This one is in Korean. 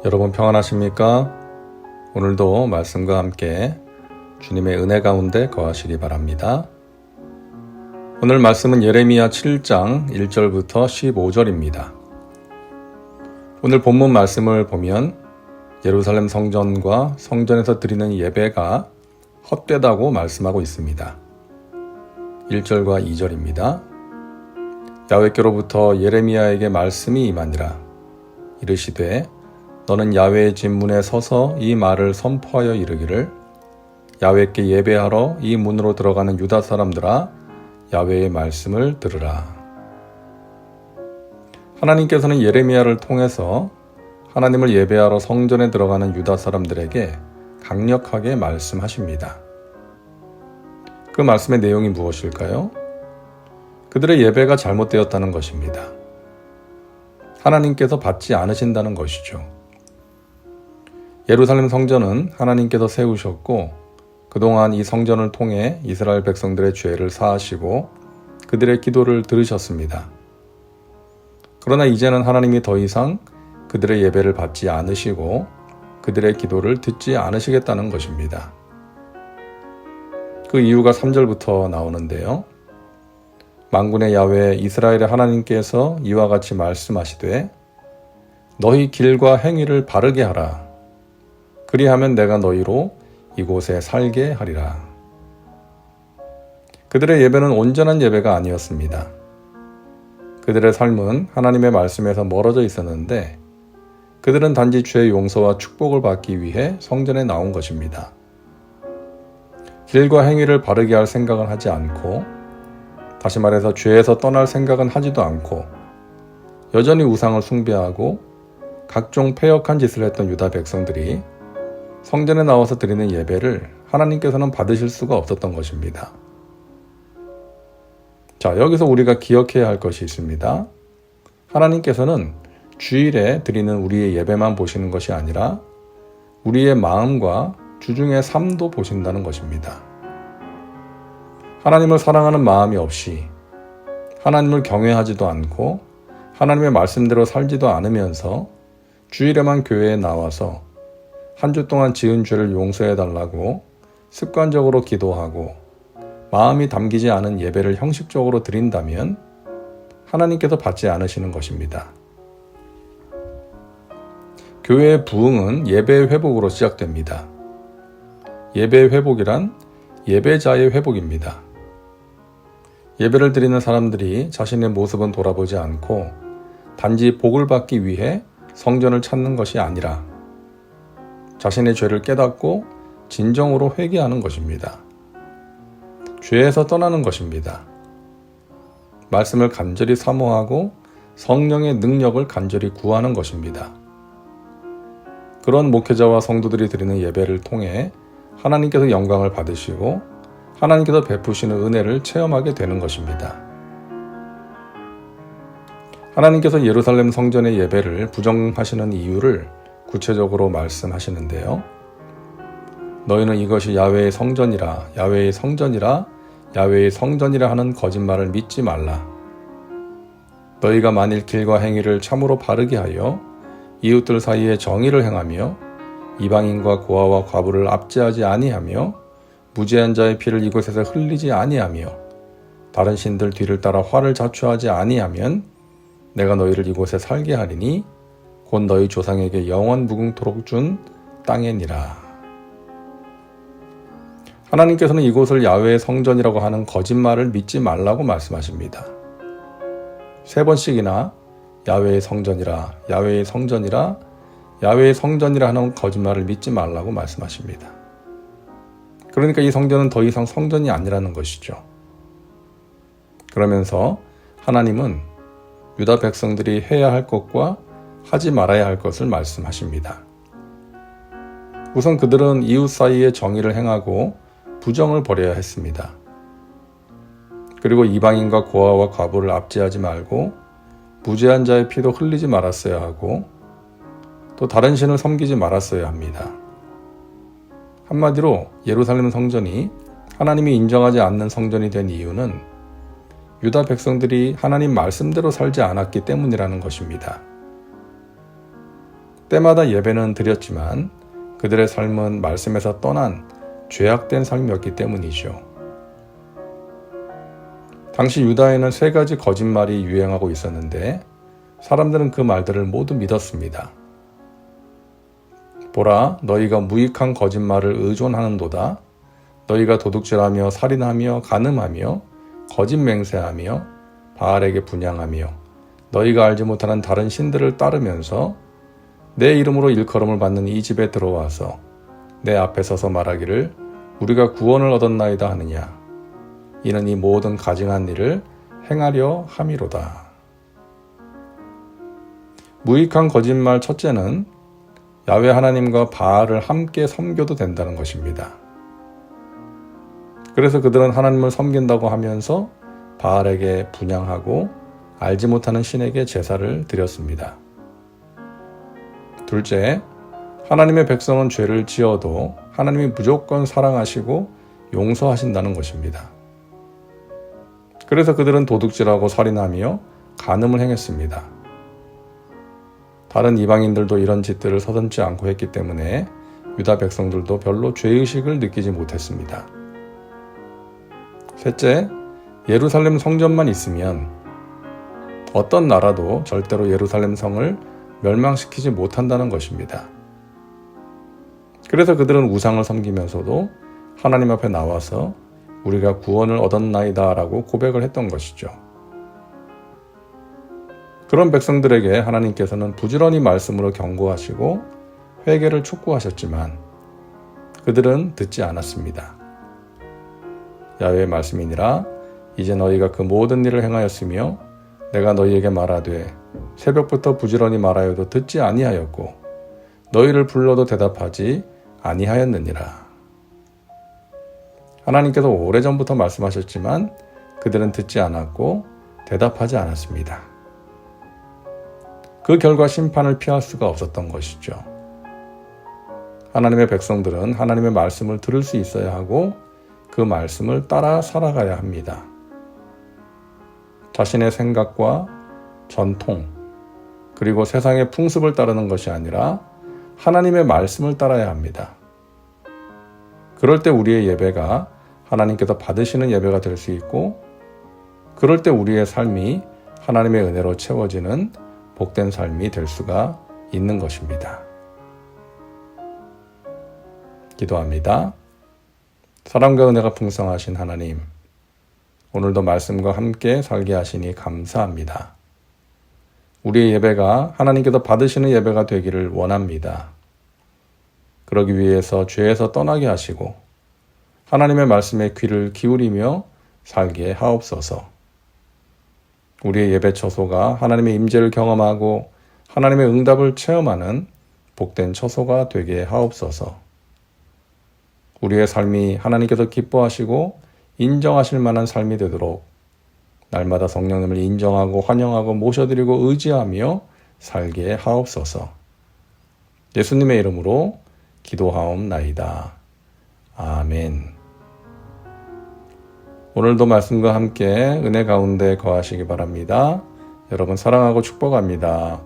여러분 평안하십니까? 오늘도 말씀과 함께 주님의 은혜 가운데 거하시기 바랍니다. 오늘 말씀은 예레미야 7장 1절부터 15절입니다. 오늘 본문 말씀을 보면 예루살렘 성전과 성전에서 드리는 예배가 헛되다고 말씀하고 있습니다. 1절과 2절입니다. 야훼께로부터 예레미야에게 말씀이 임하니라. 이르시되 너는 야훼의 집 문에 서서 이 말을 선포하여 이르기를 야훼께 예배하러 이 문으로 들어가는 유다 사람들아 야훼의 말씀을 들으라. 하나님께서는 예레미야를 통해서 하나님을 예배하러 성전에 들어가는 유다 사람들에게 강력하게 말씀하십니다. 그 말씀의 내용이 무엇일까요? 그들의 예배가 잘못되었다는 것입니다. 하나님께서 받지 않으신다는 것이죠. 예루살렘 성전은 하나님께서 세우셨고 그동안 이 성전을 통해 이스라엘 백성들의 죄를 사하시고 그들의 기도를 들으셨습니다. 그러나 이제는 하나님이 더 이상 그들의 예배를 받지 않으시고 그들의 기도를 듣지 않으시겠다는 것입니다. 그 이유가 3절부터 나오는데요. 만군의 야훼 이스라엘의 하나님께서 이와 같이 말씀하시되 너희 길과 행위를 바르게 하라. 그리하면 내가 너희로 이곳에 살게 하리라. 그들의 예배는 온전한 예배가 아니었습니다. 그들의 삶은 하나님의 말씀에서 멀어져 있었는데 그들은 단지 죄의 용서와 축복을 받기 위해 성전에 나온 것입니다. 길과 행위를 바르게 할 생각은 하지 않고, 다시 말해서 죄에서 떠날 생각은 하지도 않고 여전히 우상을 숭배하고 각종 패역한 짓을 했던 유다 백성들이 성전에 나와서 드리는 예배를 하나님께서는 받으실 수가 없었던 것입니다. 자, 여기서 우리가 기억해야 할 것이 있습니다. 하나님께서는 주일에 드리는 우리의 예배만 보시는 것이 아니라 우리의 마음과 주중의 삶도 보신다는 것입니다. 하나님을 사랑하는 마음이 없이 하나님을 경외하지도 않고 하나님의 말씀대로 살지도 않으면서 주일에만 교회에 나와서 한 주 동안 지은 죄를 용서해달라고 습관적으로 기도하고 마음이 담기지 않은 예배를 형식적으로 드린다면 하나님께서 받지 않으시는 것입니다. 교회의 부흥은 예배의 회복으로 시작됩니다. 예배의 회복이란 예배자의 회복입니다. 예배를 드리는 사람들이 자신의 모습은 돌아보지 않고 단지 복을 받기 위해 성전을 찾는 것이 아니라 자신의 죄를 깨닫고 진정으로 회개하는 것입니다. 죄에서 떠나는 것입니다. 말씀을 간절히 사모하고 성령의 능력을 간절히 구하는 것입니다. 그런 목회자와 성도들이 드리는 예배를 통해 하나님께서 영광을 받으시고 하나님께서 베푸시는 은혜를 체험하게 되는 것입니다. 하나님께서 예루살렘 성전의 예배를 부정하시는 이유를 구체적으로 말씀하시는데요. 너희는 이것이 야훼의 성전이라 야훼의 성전이라 야훼의 성전이라 하는 거짓말을 믿지 말라. 너희가 만일 길과 행위를 참으로 바르게 하여 이웃들 사이에 정의를 행하며 이방인과 고아와 과부를 압제하지 아니하며 무죄한 자의 피를 이곳에서 흘리지 아니하며 다른 신들 뒤를 따라 화를 자초하지 아니하면 내가 너희를 이곳에 살게 하리니 곧 너희 조상에게 영원 무궁토록 준 땅이니라. 하나님께서는 이곳을 야훼의 성전이라고 하는 거짓말을 믿지 말라고 말씀하십니다. 3번씩이나 야훼의 성전이라 야훼의 성전이라 야훼의 성전이라 하는 거짓말을 믿지 말라고 말씀하십니다. 그러니까 이 성전은 더 이상 성전이 아니라는 것이죠. 그러면서 하나님은 유다 백성들이 해야 할 것과 하지 말아야 할 것을 말씀하십니다. 우선 그들은 이웃 사이에 정의를 행하고 부정을 버려야 했습니다. 그리고 이방인과 고아와 과부를 압제하지 말고 무죄한 자의 피도 흘리지 말았어야 하고 또 다른 신을 섬기지 말았어야 합니다. 한마디로 예루살렘 성전이 하나님이 인정하지 않는 성전이 된 이유는 유다 백성들이 하나님 말씀대로 살지 않았기 때문이라는 것입니다. 때마다 예배는 드렸지만 그들의 삶은 말씀에서 떠난 죄악된 삶이었기 때문이죠. 당시 유다에는 3가지 거짓말이 유행하고 있었는데 사람들은 그 말들을 모두 믿었습니다. 보라, 너희가 무익한 거짓말을 의존하는도다. 너희가 도둑질하며 살인하며 간음하며 거짓 맹세하며 바알에게 분향하며 너희가 알지 못하는 다른 신들을 따르면서 내 이름으로 일컬음을 받는 이 집에 들어와서 내 앞에 서서 말하기를 우리가 구원을 얻었나이다 하느냐. 이는 이 모든 가증한 일을 행하려 함이로다. 무익한 거짓말 첫째는 야훼 하나님과 바알을 함께 섬겨도 된다는 것입니다. 그래서 그들은 하나님을 섬긴다고 하면서 바알에게 분향하고 알지 못하는 신에게 제사를 드렸습니다. 둘째, 하나님의 백성은 죄를 지어도 하나님이 무조건 사랑하시고 용서하신다는 것입니다. 그래서 그들은 도둑질하고 살인하며 간음을 행했습니다. 다른 이방인들도 이런 짓들을 서슴지 않고 했기 때문에 유다 백성들도 별로 죄의식을 느끼지 못했습니다. 셋째, 예루살렘 성전만 있으면 어떤 나라도 절대로 예루살렘 성을 멸망시키지 못한다는 것입니다. 그래서 그들은 우상을 섬기면서도 하나님 앞에 나와서 우리가 구원을 얻었나이다 라고 고백을 했던 것이죠. 그런 백성들에게 하나님께서는 부지런히 말씀으로 경고하시고 회개를 촉구하셨지만 그들은 듣지 않았습니다. 야훼의 말씀이니라 이제 너희가 그 모든 일을 행하였으며 내가 너희에게 말하되 새벽부터 부지런히 말하여도 듣지 아니하였고 너희를 불러도 대답하지 아니하였느니라. 하나님께서 오래전부터 말씀하셨지만 그들은 듣지 않았고 대답하지 않았습니다. 그 결과 심판을 피할 수가 없었던 것이죠. 하나님의 백성들은 하나님의 말씀을 들을 수 있어야 하고 그 말씀을 따라 살아가야 합니다. 자신의 생각과 전통, 그리고 세상의 풍습을 따르는 것이 아니라 하나님의 말씀을 따라야 합니다. 그럴 때 우리의 예배가 하나님께서 받으시는 예배가 될 수 있고, 그럴 때 우리의 삶이 하나님의 은혜로 채워지는 복된 삶이 될 수가 있는 것입니다. 기도합니다. 사랑과 은혜가 풍성하신 하나님, 오늘도 말씀과 함께 살게 하시니 감사합니다. 우리의 예배가 하나님께서 받으시는 예배가 되기를 원합니다. 그러기 위해서 죄에서 떠나게 하시고 하나님의 말씀에 귀를 기울이며 살게 하옵소서. 우리의 예배 처소가 하나님의 임재를 경험하고 하나님의 응답을 체험하는 복된 처소가 되게 하옵소서. 우리의 삶이 하나님께서 기뻐하시고 인정하실 만한 삶이 되도록 날마다 성령님을 인정하고 환영하고 모셔드리고 의지하며 살게 하옵소서. 예수님의 이름으로 기도하옵나이다. 아멘. 오늘도 말씀과 함께 은혜 가운데 거하시기 바랍니다. 여러분 사랑하고 축복합니다.